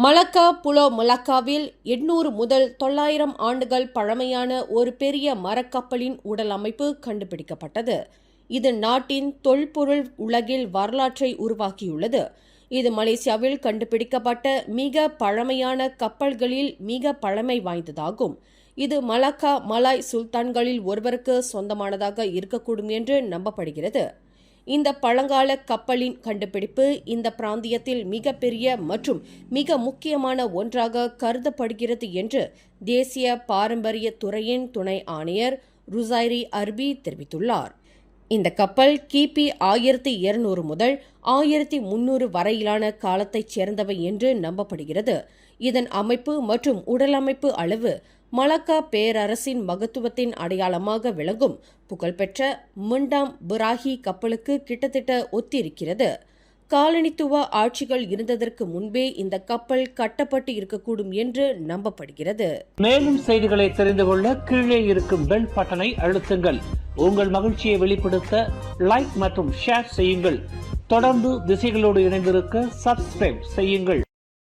மலக்கா flow மலக்காவில் 800 முதல் 900 ஆண்டுகள் பழமையான ஒரு பெரிய மரக்கப்பலின் உடல் அமைப்பு கண்டுபிடிக்கப்பட்டது. இது நாட்டின் தொல்பொருள் உலகில் வரலாற்றை உருவாக்கியுள்ளது. இது மலேசியாவில் கண்டுபிடிக்கப்பட்ட மிக பழமையான கப்பல்களில் மிக பழமை வாய்ந்ததாகும். இது மலக்கா மலாய் சுல்தான்களில் ஒருவருக்கு சொந்தமானதாக இருக்கக்கூடும் என்று நம்பப்படுகிறது. இந்த பழங்கால கப்பலின் கண்டுபிடிப்பு இந்த பிராந்தியத்தில் மிகப்பெரிய மற்றும் மிக முக்கியமான ஒன்றாக கருதப்படுகிறது என்று தேசிய பாரம்பரிய துறையின் துணை ஆணையர் ருசைரி அர்பி தெரிவித்துள்ளார். இந்த கப்பல் கிபி 1200 முதல் 1300 வரையிலான காலத்தைச் சேர்ந்தவை என்று நம்பப்படுகிறது. இதன் அமைப்பு மற்றும் உடலமைப்பு அளவு மலக்கா பேரரசின் மகத்துவத்தின் அடையாளமாக விளங்கும் புகழ்பெற்ற முண்டாம் பிராஹி கப்பலுக்கு கிட்டத்தட்ட ஒத்திருக்கிறது. காலனித்துவ ஆட்சிகள் இருந்ததற்கு முன்பே இந்த கப்பல் கட்டப்பட்டு இருக்கக்கூடும் என்று நம்பப்படுகிறது. மேலும் செய்திகளை தெரிந்து கொள்ள கீழே இருக்கும் பெல் பட்டனை அழுத்துங்கள். உங்கள் மகிழ்ச்சியை வெளிப்படுத்த லைக் மற்றும் ஷேர் செய்யுங்கள். தொடர்ந்து திசைகளோடு இணைந்திருக்க சப்ஸ்கிரைப் செய்யுங்கள்.